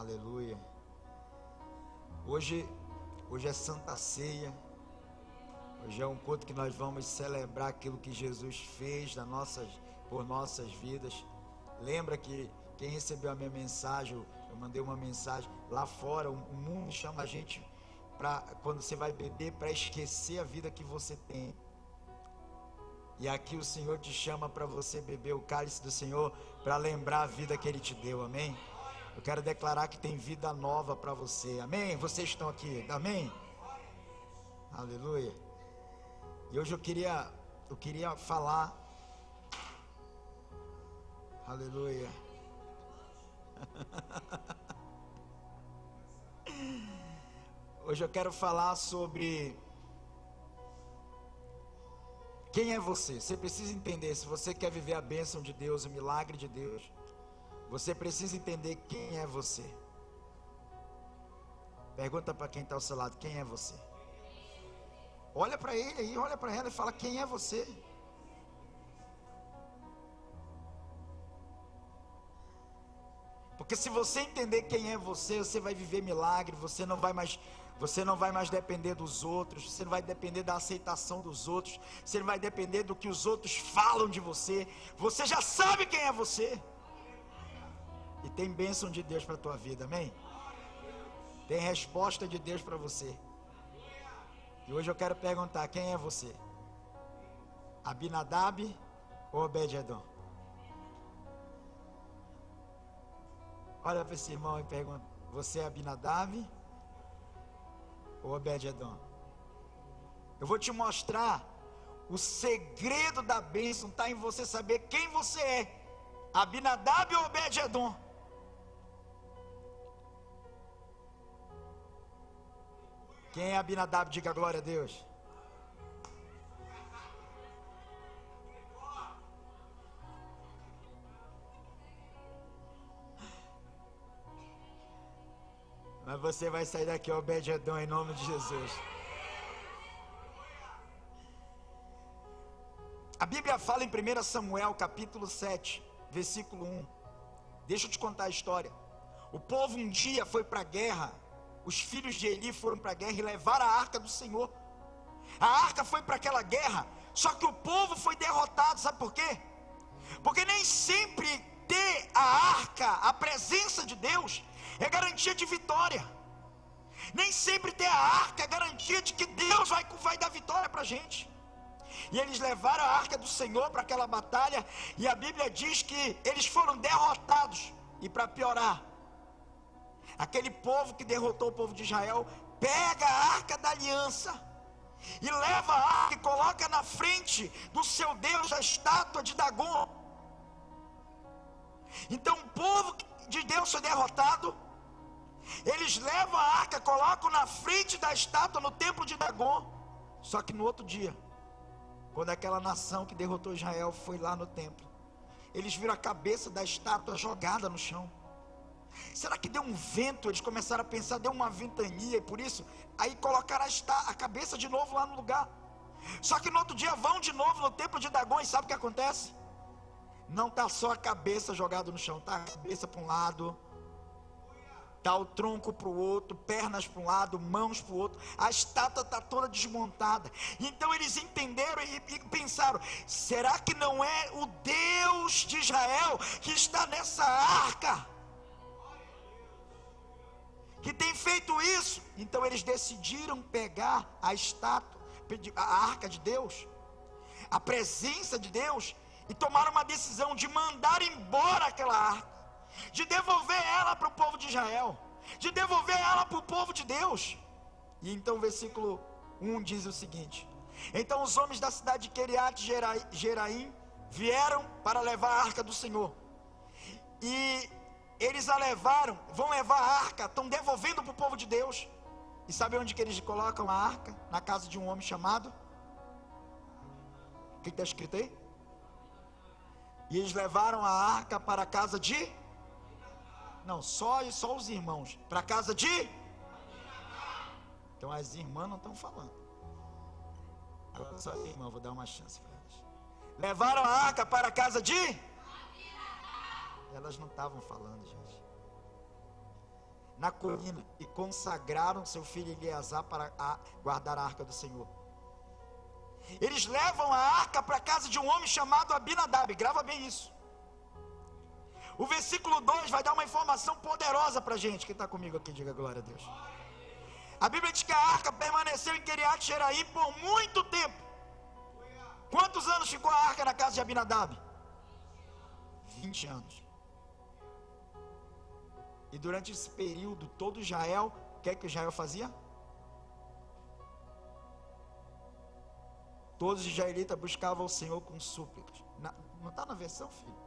Aleluia. Hoje é Santa Ceia. Hoje é um culto que nós vamos celebrar aquilo que Jesus fez por nossas vidas. Lembra que quem recebeu a minha mensagem, eu mandei uma mensagem lá fora, o mundo chama a gente para, quando você vai beber, para esquecer a vida que você tem. E aqui o Senhor te chama para você beber o cálice do Senhor, para lembrar a vida que Ele te deu, amém? Eu quero declarar que tem vida nova para você, amém? Vocês estão aqui, amém? Aleluia. E hoje eu queria falar, aleluia. Hoje eu quero falar sobre quem é você. Você precisa entender, se você quer viver a bênção de Deus, o milagre de Deus, você precisa entender quem é você. Pergunta para quem está ao seu lado, quem é você? Olha para ele aí, olha para ela e fala, quem é você? Porque se você entender quem é você, você vai viver milagre, você não vai mais depender dos outros, você não vai depender da aceitação dos outros, você não vai depender do que os outros falam de você, você já sabe quem é você. E tem bênção de Deus para a tua vida, amém? Tem resposta de Deus para você. E hoje eu quero perguntar, quem é você? Abinadab ou Obed-edom? Olha para esse irmão e pergunta, você é Abinadab ou Obed-edom? Eu vou te mostrar, o segredo da bênção está em você saber quem você é, Abinadab ou Obed-edom. Quem é Abinadab, diga glória a Deus. Mas você vai sair daqui, Obed-edom, em nome de Jesus. A Bíblia fala em 1 Samuel capítulo 7, versículo 1. Deixa eu te contar a história. O povo um dia foi para a guerra. Os filhos de Eli foram para a guerra e levaram a arca do Senhor. A arca foi para aquela guerra, só que o povo foi derrotado, sabe por quê? Porque nem sempre ter a arca, a presença de Deus, é garantia de vitória. Nem sempre ter a arca é garantia de que Deus vai dar vitória para a gente. E eles levaram a arca do Senhor para aquela batalha, e a Bíblia diz que eles foram derrotados. E para piorar, aquele povo que derrotou o povo de Israel pega a arca da aliança e leva a arca e coloca na frente do seu Deus a estátua de Dagon. Então o povo de Deus foi derrotado. Eles levam a arca, colocam na frente da estátua no templo de Dagon. Só que no outro dia, quando aquela nação que derrotou Israel foi lá no templo, eles viram a cabeça da estátua jogada no chão. Será que deu um vento? Eles começaram a pensar, deu uma ventania, e por isso, aí colocaram a cabeça de novo lá no lugar. Só que no outro dia vão de novo no templo de Dagon, e sabe o que acontece? Não está só a cabeça jogada no chão, está a cabeça para um lado, está o tronco para o outro, pernas para um lado, mãos para o outro, a estátua está toda desmontada. Então eles entenderam e pensaram, será que não é o Deus de Israel que está nessa arca, que tem feito isso? Então eles decidiram pegar a estátua, a arca de Deus, a presença de Deus, e tomaram uma decisão de mandar embora aquela arca, de devolver ela para o povo de Israel, de devolver ela para o povo de Deus. E então o versículo 1 diz o seguinte: então os homens da cidade de Queriate Jeraim vieram para levar a arca do Senhor, e eles vão levar a arca, estão devolvendo para o povo de Deus. E sabe onde que eles colocam a arca? Na casa de um homem chamado, o que está escrito aí? E eles levaram a arca para a casa de, não, só os irmãos, para a casa de, então as irmãs não estão falando, agora só as irmãs, vou dar uma chance para elas. Levaram a arca para a casa de, elas não estavam falando, gente. na colina e consagraram seu filho Eleazar para guardar a arca do Senhor. Eles levam a arca para a casa de um homem chamado Abinadab. Grava bem isso. O versículo 2 vai dar uma informação poderosa para a gente. Quem está comigo aqui, diga glória a Deus. A Bíblia diz que a arca permaneceu em Kiriat Jearim por muito tempo. Quantos anos ficou a arca na casa de Abinadab? 20 anos. E durante esse período, todo Israel, o que é que Israel fazia? Todos os israelitas buscavam o Senhor com súplicas. Não está na versão, filho?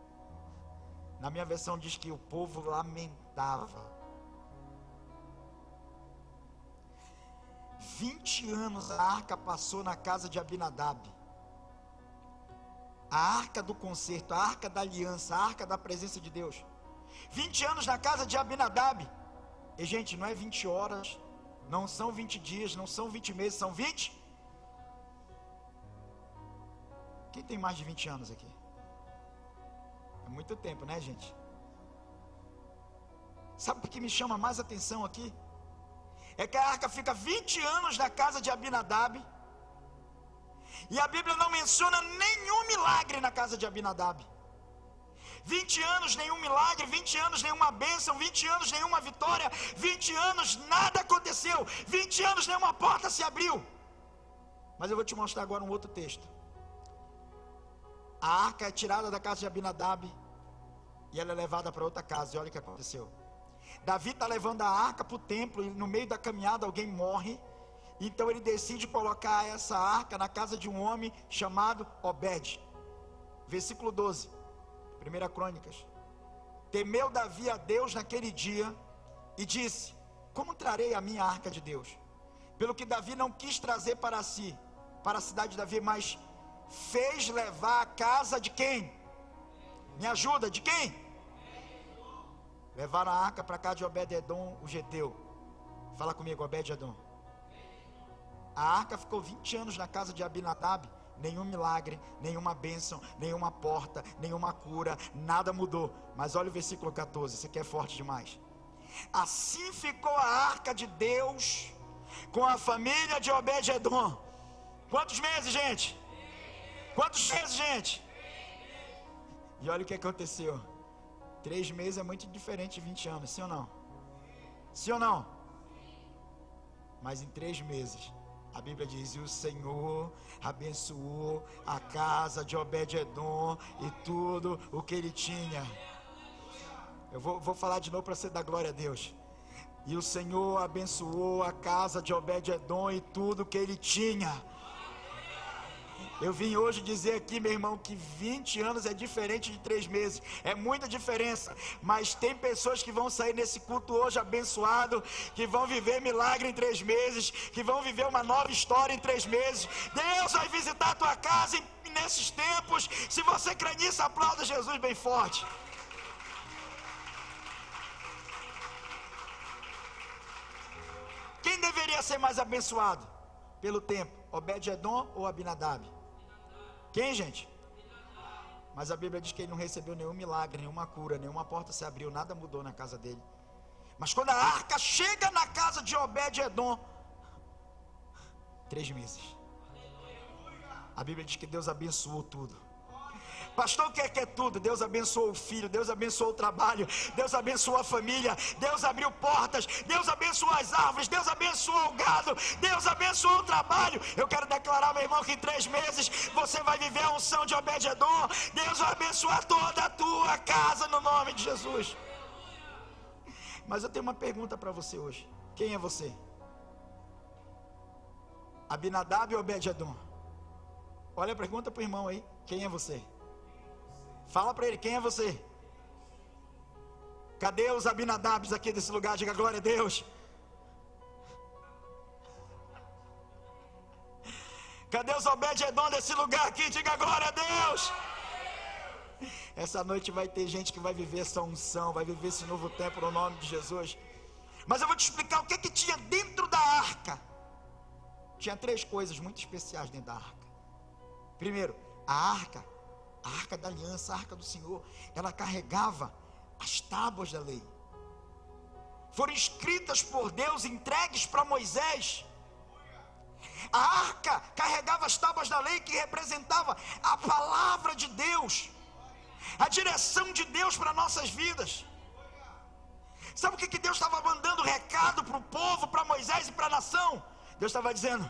Na minha versão diz que o povo lamentava. 20 anos a arca passou na casa de Abinadab. A arca do concerto, a arca da aliança, a arca da presença de Deus. 20 anos na casa de Abinadab. E gente, não é 20 horas, não são 20 dias, não são 20 meses, são 20. Quem tem mais de 20 anos aqui? É muito tempo, né, gente? Sabe o que me chama mais atenção aqui? É que a arca fica 20 anos na casa de Abinadab. E a Bíblia não menciona nenhum milagre na casa de Abinadab. 20 anos nenhum milagre, 20 anos nenhuma bênção, 20 anos nenhuma vitória, 20 anos nada aconteceu, 20 anos nenhuma porta se abriu. Mas eu vou te mostrar agora um outro texto. A arca é tirada da casa de Abinadab e ela é levada para outra casa. E olha o que aconteceu. Davi está levando a arca para o templo e no meio da caminhada alguém morre. Então ele decide colocar essa arca na casa de um homem chamado Obed. Versículo 12, 1 Crônicas. Temeu Davi a Deus naquele dia e disse: como trarei a minha arca de Deus? Pelo que Davi não quis trazer para si, para a cidade de Davi, mas fez levar a casa de quem? Me ajuda, de quem? Levaram a arca para casa de Obed-edom, o geteu. Fala comigo, Obed-edom. A arca ficou 20 anos na casa de Abinadab. Nenhum milagre, nenhuma bênção, nenhuma porta, nenhuma cura, nada mudou. Mas olha o versículo 14, isso aqui é forte demais. Assim ficou a arca de Deus com a família de Obed-edom. Quantos meses, gente? Quantos meses, gente? E olha o que aconteceu. 3 meses é muito diferente de 20 anos, sim ou não? Sim ou não? Mas em 3 meses, a Bíblia diz: e o Senhor abençoou a casa de Obed-edom e tudo o que ele tinha. Eu vou falar de novo para você dar glória a Deus. E o Senhor abençoou a casa de Obed-edom e tudo o que ele tinha. Eu vim hoje dizer aqui, meu irmão, que 20 anos é diferente de 3 meses. É muita diferença. Mas tem pessoas que vão sair nesse culto hoje abençoado, que vão viver milagre em 3 meses, que vão viver uma nova história em 3 meses. Deus vai visitar a tua casa nesses tempos. Se você crê nisso, aplauda Jesus bem forte. Quem deveria ser mais abençoado pelo tempo? Obed-edom ou Abinadab? Quem, gente? Mas a Bíblia diz que ele não recebeu nenhum milagre, nenhuma cura, nenhuma porta se abriu, nada mudou na casa dele. Mas quando a arca chega na casa de Obed-edom, 3 meses. A Bíblia diz que Deus abençoou tudo. Pastor, o que é tudo? Deus abençoou o filho, Deus abençoou o trabalho, Deus abençoou a família, Deus abriu portas, Deus abençoou as árvores, Deus abençoou o gado, Deus abençoou o trabalho. Eu quero declarar, meu irmão, que em 3 meses você vai viver a unção de Obed-edom. Deus vai abençoar toda a tua casa no nome de Jesus. Mas eu tenho uma pergunta para você hoje. Quem é você? Abinadab ou Obed-edom? Olha a pergunta para o irmão aí. Quem é você? Fala para ele, quem é você? Cadê os Abinadabs aqui desse lugar? Diga glória a Deus. Cadê os Obed-edom desse lugar aqui? Diga glória a Deus. Essa noite vai ter gente que vai viver essa unção, vai viver esse novo tempo no nome de Jesus. Mas eu vou te explicar o que tinha dentro da arca. Tinha 3 coisas muito especiais dentro da arca. Primeiro, a arca da aliança, a arca do Senhor, ela carregava as tábuas da lei. foram escritas por Deus, entregues para Moisés. A arca carregava as tábuas da lei, que representava a palavra de Deus, a direção de Deus para nossas vidas. Sabe o que Deus estava mandando recado para o povo, para Moisés e para a nação? Deus estava dizendo: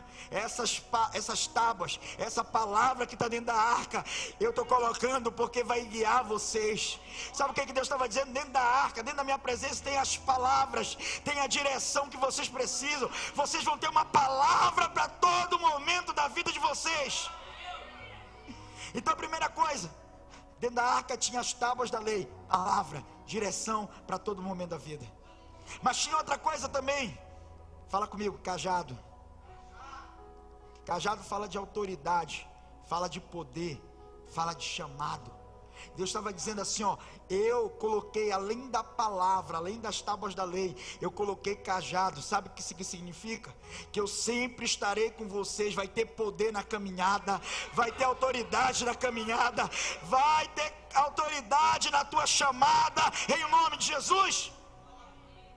essas tábuas, essa palavra que está dentro da arca, eu estou colocando porque vai guiar vocês. Sabe o que Deus estava dizendo? Dentro da arca, dentro da minha presença, tem as palavras, tem a direção que vocês precisam. Vocês vão ter uma palavra para todo momento da vida de vocês. Então a primeira coisa, dentro da arca tinha as tábuas da lei, palavra, direção para todo momento da vida. Mas tinha outra coisa também. Fala comigo, cajado. Cajado fala de autoridade, fala de poder, fala de chamado. Deus estava dizendo assim, ó: eu coloquei, além da palavra, além das tábuas da lei, eu coloquei cajado. Sabe o que isso significa? Que eu sempre estarei com vocês. Vai ter poder na caminhada, vai ter autoridade na caminhada, vai ter autoridade na tua chamada, em nome de Jesus.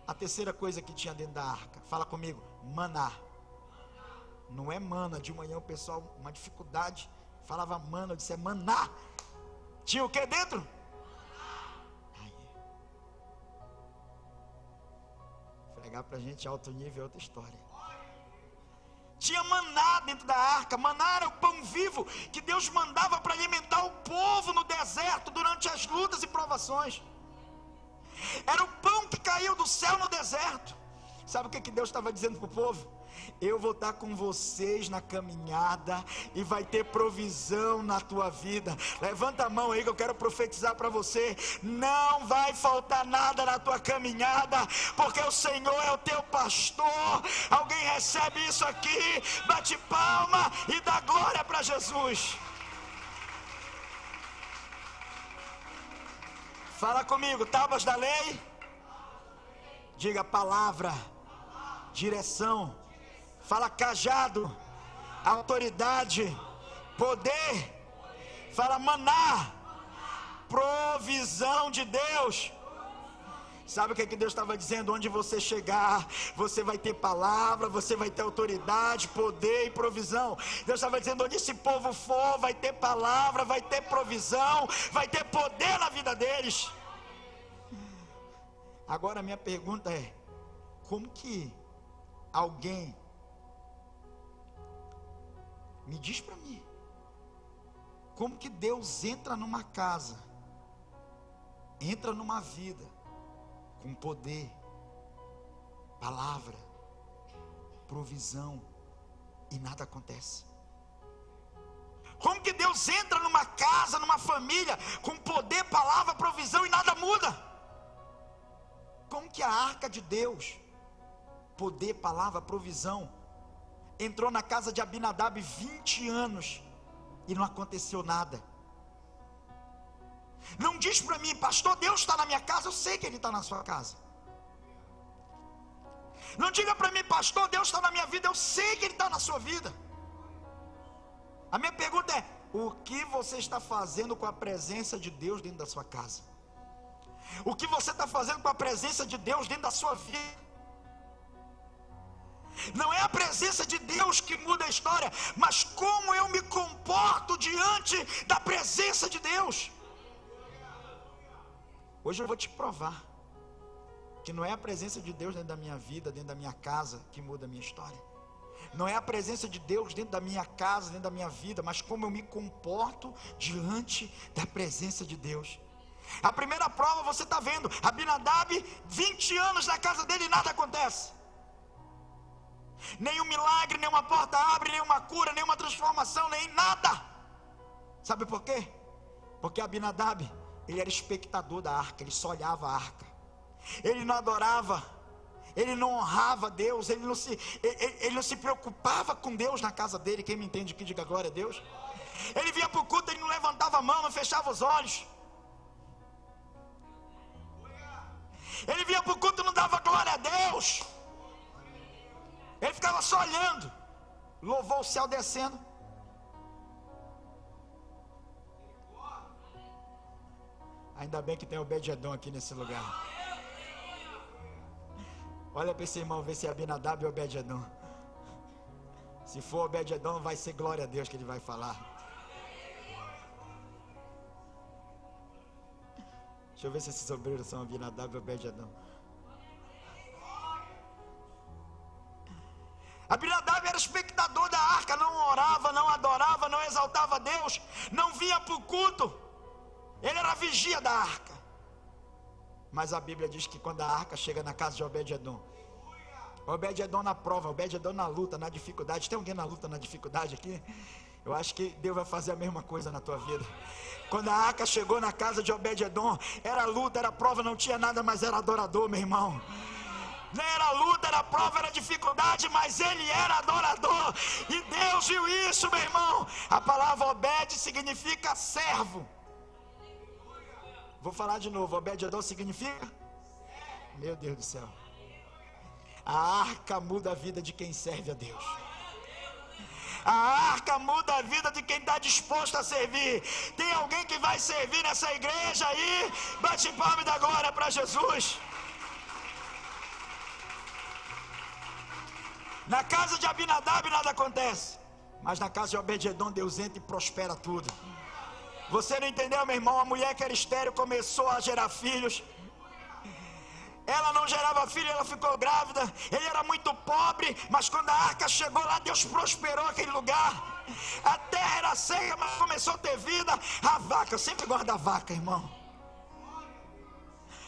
A terceira coisa que tinha dentro da arca, fala comigo, maná. Não é mana. De manhã o pessoal, uma dificuldade, falava mana, eu disse é maná. Tinha o que dentro? Aí. Fregar pra gente alto nível é outra história. Tinha maná dentro da arca. Maná era o pão vivo que Deus mandava para alimentar o povo no deserto durante as lutas e provações. Era o pão que caiu do céu no deserto. Sabe o que Deus estava dizendo para o povo? Eu vou estar com vocês na caminhada e vai ter provisão na tua vida. Levanta a mão aí que eu quero profetizar para você. Não vai faltar nada na tua caminhada, porque o Senhor é o teu pastor. Alguém recebe isso aqui? Bate palma e dá glória para Jesus. Fala comigo, tábuas da lei. Diga palavra, direção. Fala cajado, autoridade, poder. Fala maná, provisão de Deus. Sabe o que Deus estava dizendo? Onde você chegar, você vai ter palavra, você vai ter autoridade, poder e provisão. Deus estava dizendo: onde esse povo for, vai ter palavra, vai ter provisão, vai ter poder na vida deles. Agora a minha pergunta é: como que alguém, me diz para mim, como que Deus entra numa casa, entra numa vida, com poder, palavra, provisão, e nada acontece? Como que Deus entra numa casa, numa família, com poder, palavra, provisão, e nada muda? Como que a arca de Deus, poder, palavra, provisão, entrou na casa de Abinadab 20 anos e não aconteceu nada? Não diz para mim: pastor, Deus está na minha casa. Eu sei que Ele está na sua casa. Não diga para mim: pastor, Deus está na minha vida. Eu sei que Ele está na sua vida. A minha pergunta é: o que você está fazendo com a presença de Deus dentro da sua casa? O que você está fazendo com a presença de Deus dentro da sua vida? Não é a presença de Deus que muda a história, mas como eu me comporto diante da presença de Deus. Hoje eu vou te provar que não é a presença de Deus dentro da minha vida, dentro da minha casa, que muda a minha história. Não é a presença de Deus dentro da minha casa, dentro da minha vida, mas como eu me comporto diante da presença de Deus. A primeira prova você está vendo: Abinadab, 20 anos na casa dele e nada acontece. Nenhum milagre, nenhuma porta abre, nenhuma cura, nenhuma transformação, nem nada. Sabe por quê? Porque Abinadab, ele era espectador da arca, ele só olhava a arca. Ele não adorava, ele não honrava Deus, ele não se preocupava com Deus na casa dele. Quem me entende aqui, diga glória a Deus. Ele vinha para o culto, ele não levantava a mão, não fechava os olhos. Ele vinha para o culto e não dava glória a Deus. Ele ficava só olhando. Louvou o céu descendo. Ainda bem que tem o Obed-Edom aqui nesse lugar. Olha para esse irmão, ver se é Abinadab ou Obed-edom. Se for Obed-edom, vai ser glória a Deus que ele vai falar. Deixa eu ver se esses obreiros são Abinadab ou Obed-edom. Abinadab era espectador da arca, não orava, não adorava, não exaltava Deus, não vinha para o culto. Ele era vigia da arca. Mas a Bíblia diz que quando a arca chega na casa de Obed-edom, Obed-edom na prova, Obed-edom na luta, na dificuldade. Tem alguém na luta, na dificuldade aqui? Eu acho que Deus vai fazer a mesma coisa na tua vida. Quando a arca chegou na casa de Obed-edom, era luta, era prova, não tinha nada, mas era adorador, meu irmão. Não era luta, era prova, era dificuldade, mas ele era adorador. E Deus viu isso, meu irmão. A palavra Obed significa servo. Vou falar de novo, Obed-edom significa? Meu Deus do céu. A arca muda a vida de quem serve a Deus. A arca muda a vida de quem está disposto a servir. Tem alguém que vai servir nessa igreja aí? Bate palma e dá glória para Jesus. Na casa de Abinadab nada acontece, mas na casa de Obed-edom Deus entra e prospera tudo. Você não entendeu, meu irmão? A mulher que era estéril começou a gerar filhos. Ela não gerava filho, ela ficou grávida. Ele era muito pobre, mas quando a arca chegou lá, Deus prosperou aquele lugar. A terra era seca, mas começou a ter vida. A vaca, eu sempre gosto da vaca, irmão.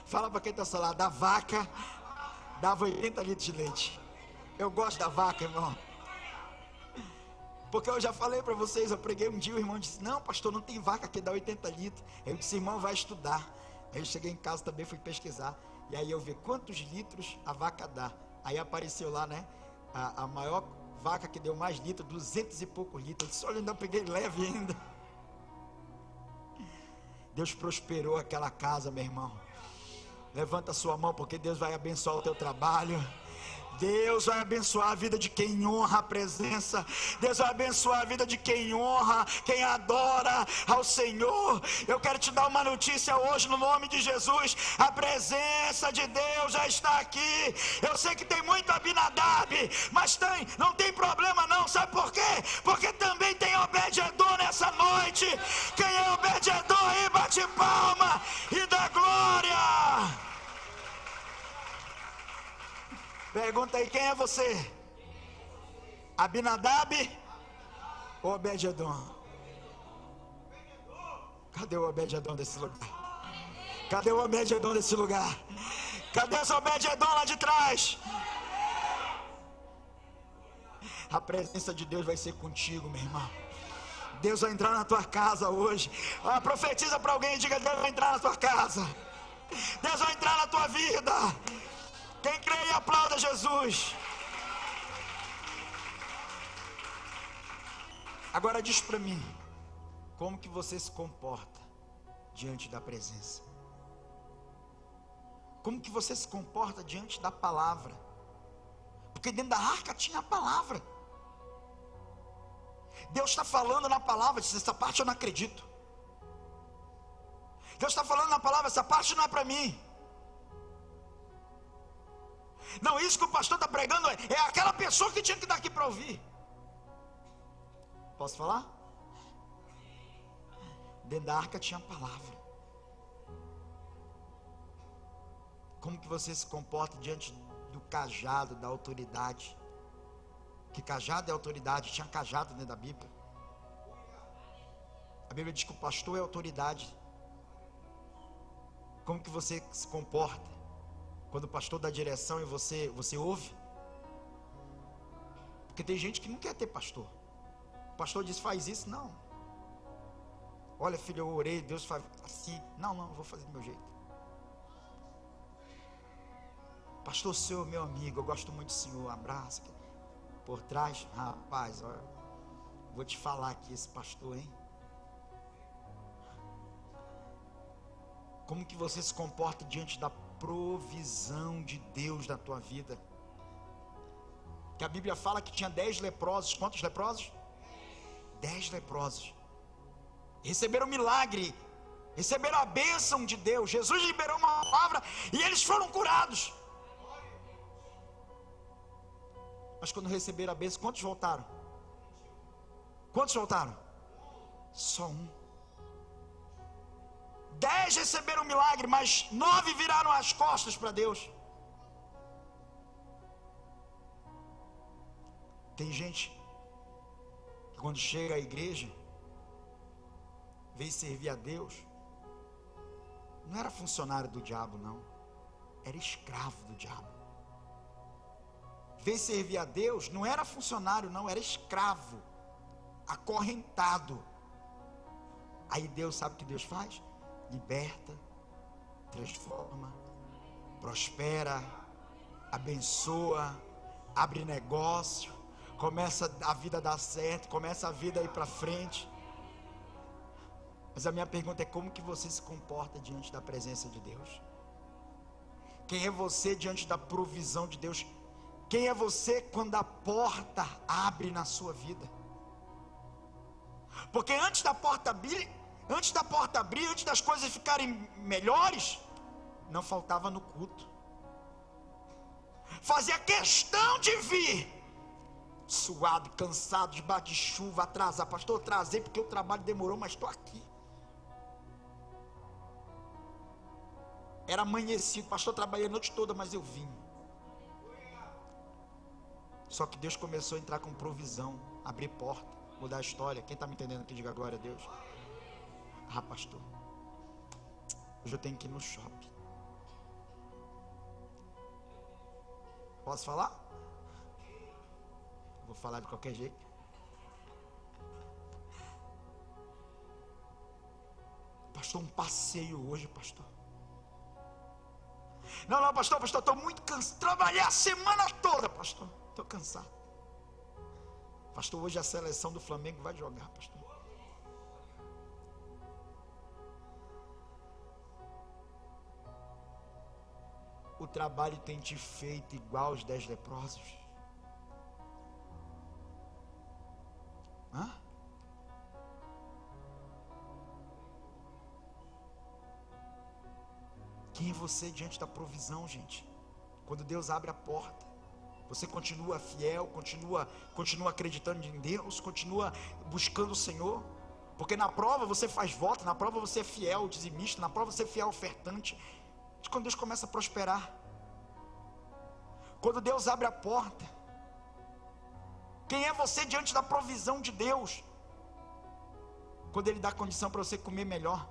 Fala para quem está ao seu lado, a vaca dava 80 litros de leite. Eu gosto da vaca, irmão. Porque eu já falei para vocês, eu preguei um dia, o irmão disse, não pastor, não tem vaca que dá 80 litros. Eu disse, irmão, vai estudar. Aí eu cheguei em casa também, fui pesquisar. E aí eu vi quantos litros a vaca dá. Aí apareceu lá, né, a maior vaca que deu mais litros, 200 e poucos litros. Eu disse, olha, ainda peguei leve ainda. Deus prosperou aquela casa, meu irmão. Levanta a sua mão, porque Deus vai abençoar o teu trabalho. Deus vai abençoar a vida de quem honra a presença. Deus vai abençoar a vida de quem honra, quem adora ao Senhor. Eu quero te dar uma notícia hoje no nome de Jesus. A presença de Deus já está aqui. Eu sei que tem muito Abinadab, mas não tem problema não. Sabe por quê? Porque também tem Obed-edom nessa noite. Quem é Obed-edom aí, bate palma e dá glória. Pergunta aí, quem é você? Abinadab ou Obed-edom? Cadê o Obed-edom desse lugar? Cadê o Obed-edom desse lugar? Cadê esse Obed-edom lá de trás? A presença de Deus vai ser contigo, meu irmão. Deus vai entrar na tua casa hoje. Profetiza para alguém e diga, Deus vai entrar na tua casa. Deus vai entrar na tua vida. Quem crê e aplauda Jesus. Agora diz para mim, como que você se comporta diante da presença? Como que você se comporta diante da palavra? Porque dentro da arca tinha a palavra. Deus está falando na palavra, diz, essa parte eu não acredito. Deus está falando na palavra, essa parte não é para mim. Não, isso que o pastor está pregando é aquela pessoa que tinha que estar aqui para ouvir. Posso falar? Dentro da arca tinha a palavra. Como que você se comporta diante do cajado, da autoridade? Que cajado é autoridade? Tinha cajado dentro da Bíblia. A Bíblia diz que o pastor é autoridade. Como que você se comporta quando o pastor dá direção e você ouve? Porque tem gente que não quer ter pastor. O pastor diz, faz isso, não. Olha, filho, eu orei, Deus faz assim. Não, eu vou fazer do meu jeito. Pastor, o senhor é meu amigo, eu gosto muito do senhor, abraço. Por trás, rapaz, olha, vou te falar aqui, esse pastor, hein? Como que você se comporta diante da provisão de Deus na tua vida? Que a Bíblia fala que tinha 10 leprosos. Quantos leprosos? 10 leprosos. Receberam milagre, receberam a bênção de Deus. Jesus liberou uma palavra e eles foram curados. Mas quando receberam a bênção, quantos voltaram? Quantos voltaram? Só um. 10 receberam o milagre, mas 9 viraram as costas para Deus. Tem gente que quando chega à igreja, veio servir a Deus, não era funcionário do diabo, não, era escravo do diabo. Veio servir a Deus, não era funcionário, não, era escravo, acorrentado. Aí Deus, sabe o que Deus faz? Liberta, transforma, prospera, abençoa, abre negócio, começa a vida a dar certo, começa a vida a ir para frente. Mas a minha pergunta é: como que você se comporta diante da presença de Deus? Quem é você diante da provisão de Deus? Quem é você quando a porta abre na sua vida? Porque antes da porta abrir, antes das coisas ficarem melhores, não faltava no culto. Fazia questão de vir, suado, cansado, debaixo de chuva, atrasado. Pastor, eu trazei porque o trabalho demorou, mas estou aqui. Era amanhecido, pastor, eu trabalhei a noite toda, mas eu vim. Só que Deus começou a entrar com provisão, abrir porta, mudar a história. Quem está me entendendo aqui, diga glória a Deus. Ah, pastor, hoje eu tenho que ir no shopping. Posso falar? Vou falar de qualquer jeito. Pastor, um passeio hoje, pastor. Não, pastor, estou muito cansado. Trabalhei a semana toda, pastor. Estou cansado. Pastor, hoje a seleção do Flamengo vai jogar, pastor. O trabalho tem te feito igual aos 10 leprosos? Hã? Quem é você diante da provisão, gente? Quando Deus abre a porta, você continua fiel, continua acreditando em Deus, continua buscando o Senhor. Porque na prova você faz voto, na prova você é fiel dizimista, na prova você é fiel ofertante. Quando Deus começa a prosperar, quando Deus abre a porta, quem é você diante da provisão de Deus? Quando Ele dá condição para você comer melhor,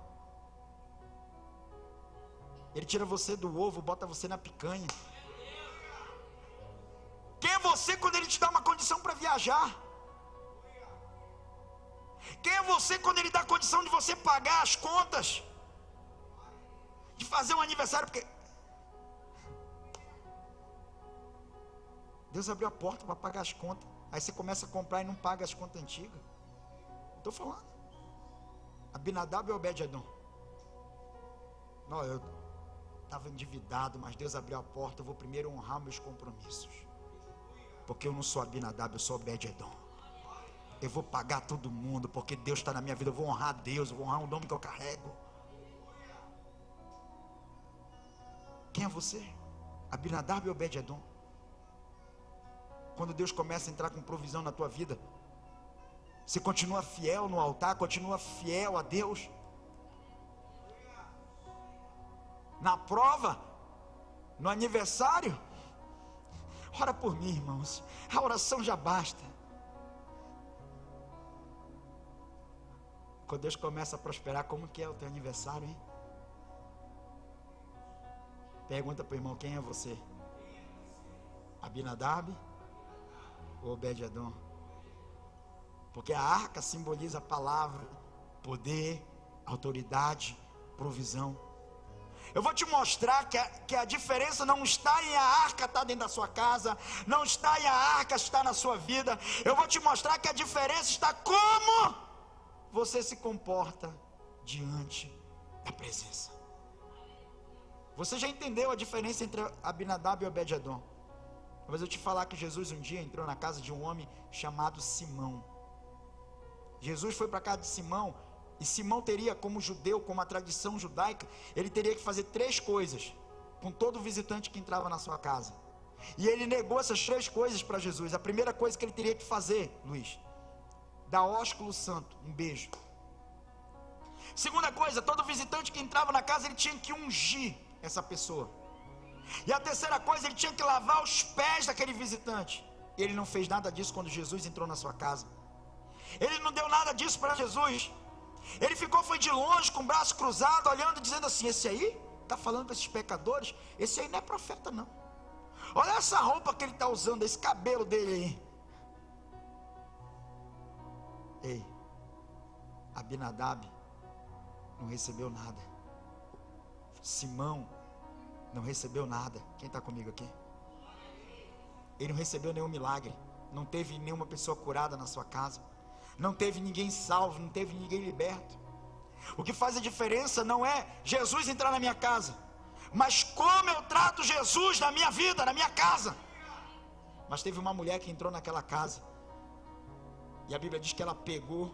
Ele tira você do ovo, bota você na picanha. Quem é você quando Ele te dá uma condição para viajar? Quem é você quando Ele dá condição de você pagar as contas, de fazer um aniversário? Porque Deus abriu a porta para pagar as contas. Aí você começa a comprar e não paga as contas antigas. Estou falando. Abinadab ou Obed-edom? Não, eu estava endividado, mas Deus abriu a porta. Eu vou primeiro honrar meus compromissos, porque eu não sou Abinadab, eu sou Obed-edom. Eu vou pagar todo mundo, porque Deus está na minha vida. Eu vou honrar Deus, eu vou honrar o nome que eu carrego. Quem é você? Abinadab ou Obed-edom? Quando Deus começa a entrar com provisão na tua vida, você continua fiel no altar, continua fiel a Deus. Na prova, no aniversário, ora por mim, irmãos, a oração já basta. Quando Deus começa a prosperar, como que é o teu aniversário, hein? Pergunta para o irmão: quem é você? Abinadab ou Obed-edom? Porque a arca simboliza a palavra, poder, autoridade, provisão. Eu vou te mostrar que a diferença não está em a arca estar dentro da sua casa, não está em a arca estar na sua vida. Eu vou te mostrar que a diferença está como você se comporta diante da presença. Você já entendeu a diferença entre Abinadab e Obed-edom? Mas eu te falar que Jesus um dia entrou na casa de um homem chamado Simão. Jesus foi para a casa de Simão, e Simão teria, como judeu, como a tradição judaica, ele teria que fazer 3 coisas com todo visitante que entrava na sua casa. E ele negou essas 3 coisas para Jesus. A primeira coisa que ele teria que fazer, Luiz, dar ósculo santo, um beijo. Segunda coisa, todo visitante que entrava na casa, ele tinha que ungir essa pessoa. E a terceira coisa, ele tinha que lavar os pés daquele visitante. Ele não fez nada disso quando Jesus entrou na sua casa. Ele não deu nada disso para Jesus. Ele foi de longe, com o braço cruzado, olhando, dizendo assim: esse aí, está falando com esses pecadores, esse aí não é profeta não. Olha essa roupa que ele está usando, esse cabelo dele aí. Ei, Abinadab não recebeu nada. Simão não recebeu nada. Quem está comigo aqui? Ele não recebeu nenhum milagre. Não teve nenhuma pessoa curada na sua casa. Não teve ninguém salvo, não teve ninguém liberto. O que faz a diferença não é Jesus entrar na minha casa, mas como eu trato Jesus na minha vida, na minha casa. Mas teve uma mulher que entrou naquela casa, e a Bíblia diz que ela pegou,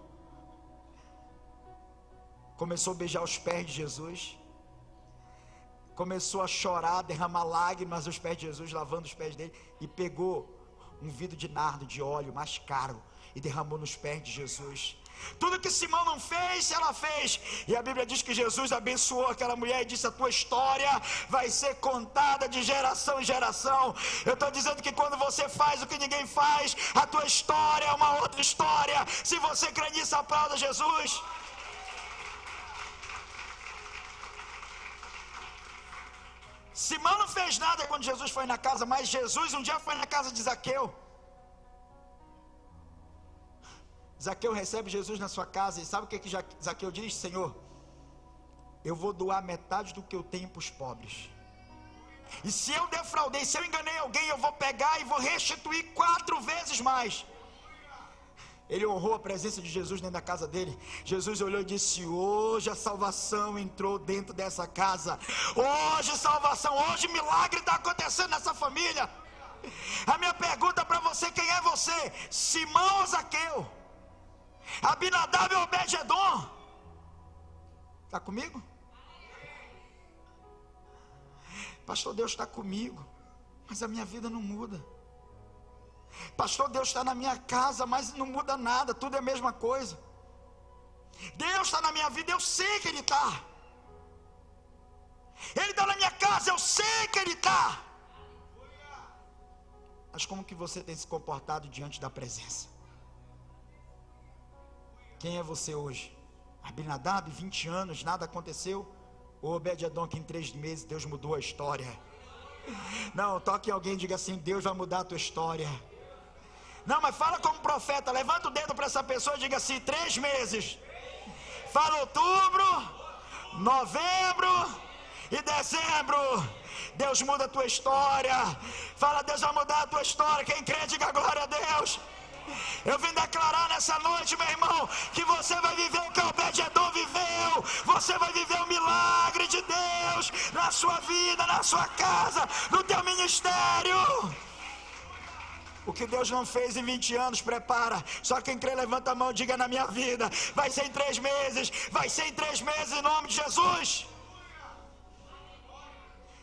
começou a beijar os pés de Jesus, começou a chorar, derramar lágrimas aos pés de Jesus, lavando os pés dele, e pegou um vidro de nardo, de óleo mais caro, e derramou nos pés de Jesus. Tudo que Simão não fez, ela fez. E a Bíblia diz que Jesus abençoou aquela mulher e disse: a tua história vai ser contada de geração em geração. Eu estou dizendo que quando você faz o que ninguém faz, a tua história é uma outra história. Se você crê nisso, aplauda Jesus. Simão não fez nada quando Jesus foi na casa, mas Jesus um dia foi na casa de Zaqueu. Zaqueu recebe Jesus na sua casa, e sabe o que Zaqueu diz? Senhor, eu vou doar metade do que eu tenho para os pobres. E se eu defraudei, se eu enganei alguém, eu vou pegar e vou restituir 4 vezes mais. Ele honrou a presença de Jesus dentro da casa dele. Jesus olhou e disse: hoje a salvação entrou dentro dessa casa. Hoje salvação, hoje milagre está acontecendo nessa família. A minha pergunta para você: quem é você? Simão ou Zaqueu? Abinadab ou Obed-edom? Está comigo? Pastor, Deus está comigo, mas a minha vida não muda. Pastor, Deus está na minha casa, mas não muda nada, tudo é a mesma coisa. Deus está na minha vida, eu sei que Ele está. Ele está na minha casa, eu sei que Ele está. Mas como que você tem se comportado diante da presença? Quem é você hoje? Abinadab, 20 anos, nada aconteceu? Ou Obed-edom, que em 3 meses Deus mudou a história? Não, toque em alguém e diga assim: Deus vai mudar a tua história. Não, mas fala como profeta, levanta o dedo para essa pessoa e diga assim: 3 meses. Fala outubro, novembro e dezembro. Deus muda a tua história. Fala: Deus vai mudar a tua história. Quem crê, diga glória a Deus. Eu vim declarar nessa noite, meu irmão, que você vai viver o que Obed-edom viveu. Você vai viver o milagre de Deus na sua vida, na sua casa, no teu ministério. O que Deus não fez em 20 anos, prepara. Só quem crê, levanta a mão e diga: na minha vida vai ser em 3 meses. Vai ser em 3 meses, em nome de Jesus.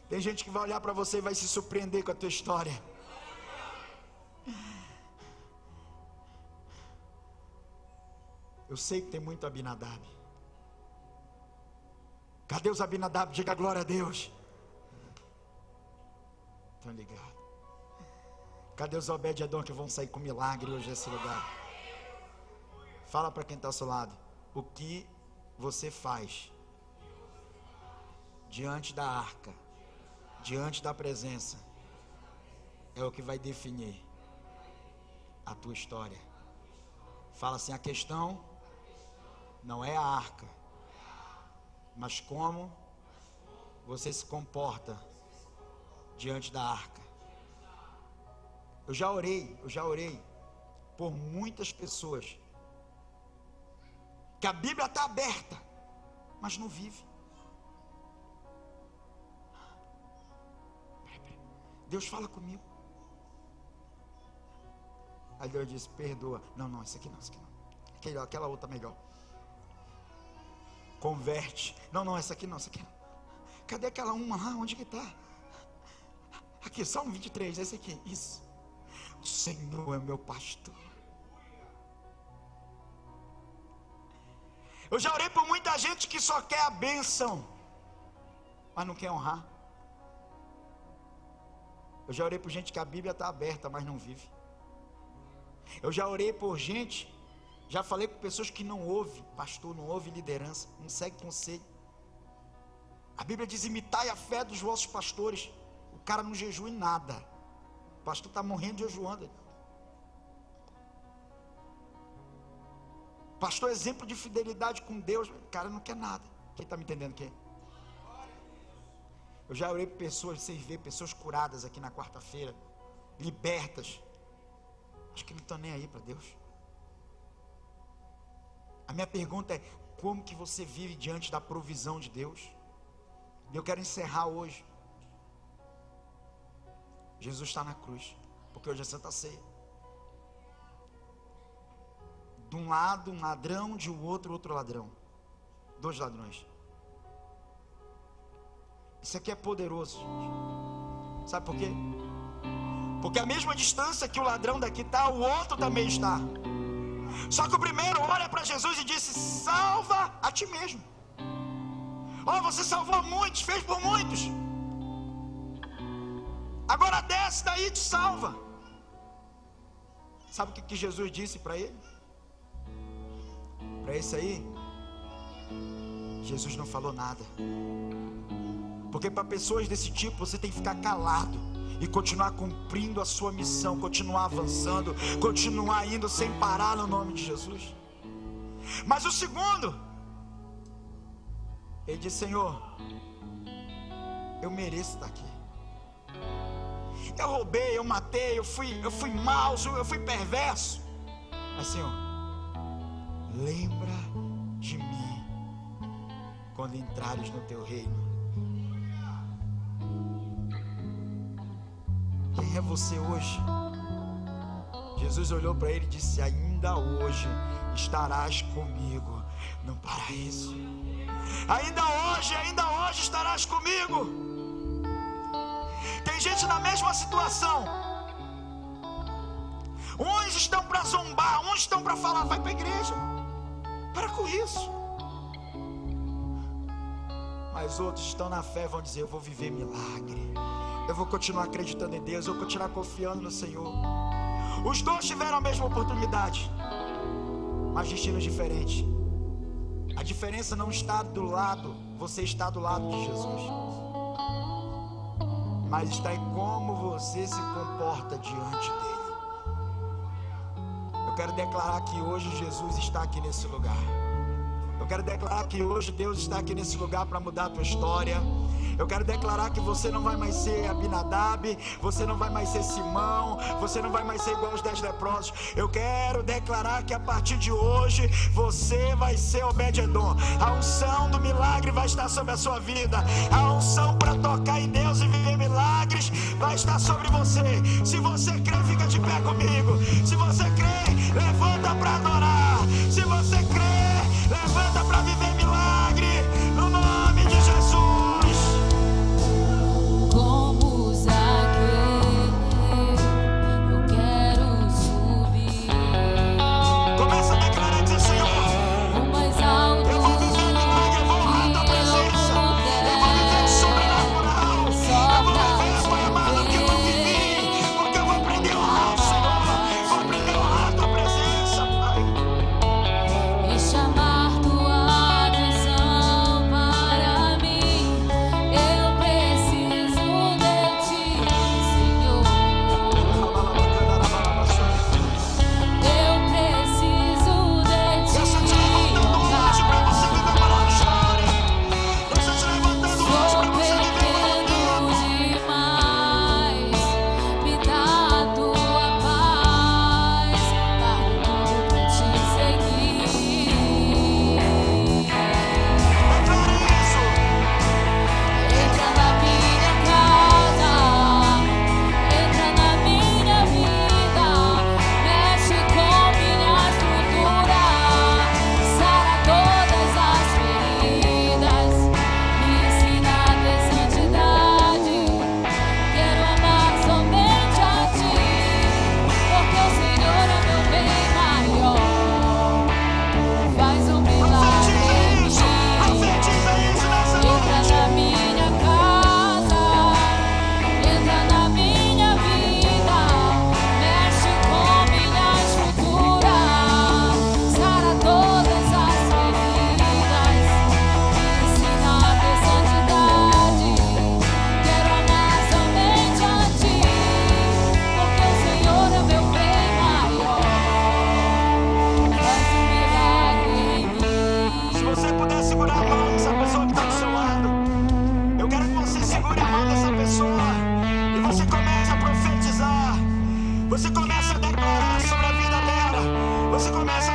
Tem gente que vai olhar para você e vai se surpreender com a tua história. Eu sei que tem muito Abinadab. Cadê os Abinadab? Diga glória a Deus. Estão ligados? Cadê os Obed-edom que vão sair com milagre hoje nesse lugar? Fala para quem está ao seu lado: o que você faz diante da arca, diante da presença, é o que vai definir a tua história. Fala assim: a questão não é a arca, mas como você se comporta diante da arca. Eu já orei por muitas pessoas que a Bíblia está aberta, mas não vive. Deus fala comigo. Aí Deus disse: perdoa. Não, isso aqui não. Aquela outra melhor. Converte. Não, essa aqui não. Cadê aquela uma lá? Onde que está? Aqui, Salmo 23, esse aqui, isso. O Senhor é meu pastor. Eu já orei por muita gente que só quer a bênção, mas não quer honrar. Eu já orei por gente que a Bíblia está aberta, mas não vive. Eu já orei por gente, já falei com pessoas que não ouvem pastor, não ouvem liderança, não segue conselho. A Bíblia diz: imitai a fé dos vossos pastores. O cara não jejua em nada. O pastor está morrendo jejuando. Pastor, exemplo de fidelidade com Deus. O cara não quer nada. Quem está me entendendo aqui? Eu já orei por pessoas, vocês vê, pessoas curadas aqui na quarta-feira, libertas. Acho que não estão nem aí para Deus. A minha pergunta é: como que você vive diante da provisão de Deus? Eu quero encerrar hoje. Jesus está na cruz, porque hoje é Santa Ceia. De um lado um ladrão, de outro ladrão. Dois ladrões. Isso aqui é poderoso, gente. Sabe por quê? Porque a mesma distância que o ladrão daqui está, o outro também está. Só que o primeiro olha para Jesus e disse: salva a ti mesmo. Oh, você salvou muitos, fez por muitos. Agora desce daí e te salva. Sabe o que Jesus disse para ele? Para esse aí, Jesus não falou nada. Porque para pessoas desse tipo, você tem que ficar calado e continuar cumprindo a sua missão, continuar avançando, continuar indo sem parar no nome de Jesus. Mas o segundo, ele disse: Senhor, eu mereço estar aqui. Eu roubei, eu matei, eu fui mau, eu fui perverso. Mas Senhor, lembra de mim quando entrares no teu reino. Quem é você hoje? Jesus olhou para ele e disse: ainda hoje estarás comigo no paraíso. Ainda hoje estarás comigo. Tem gente na mesma situação. Uns estão para zombar, uns estão para falar: vai para a igreja. Para com isso. Mas outros estão na fé, vão dizer: eu vou viver milagre, eu vou continuar acreditando em Deus, eu vou continuar confiando no Senhor. Os dois tiveram a mesma oportunidade, mas destinos diferentes. A diferença não está do lado, você está do lado de Jesus, mas está em como você se comporta diante dele. Eu quero declarar que hoje Jesus está aqui nesse lugar. Eu quero declarar que hoje Deus está aqui nesse lugar para mudar a tua história. Eu quero declarar que você não vai mais ser Abinadab, você não vai mais ser Simão, você não vai mais ser igual aos 10 leprosos. Eu quero declarar que a partir de hoje você vai ser Obed-Edom. A unção do milagre vai estar sobre a sua vida. A unção para tocar em Deus e viver milagres vai estar sobre você. Se você crê, fica de pé comigo. Se você crê, levanta para adorar. Se você crê, levanta para viver milagre no nome de Jesus. Como Zaqueu, eu quero subir. Começa a declarar e dizer: Senhor, O mais alto eu vou viver milagre, eu vou honrar a tua presença, eu vou viver o sobrenatural, eu vou viver, Pai amado, o que eu não vivi, porque eu vou aprender a honrar o Senhor, vou aprender a honrar a tua presença, Pai. e chamar tua Você começa a declarar sobre a vida dela. Você começa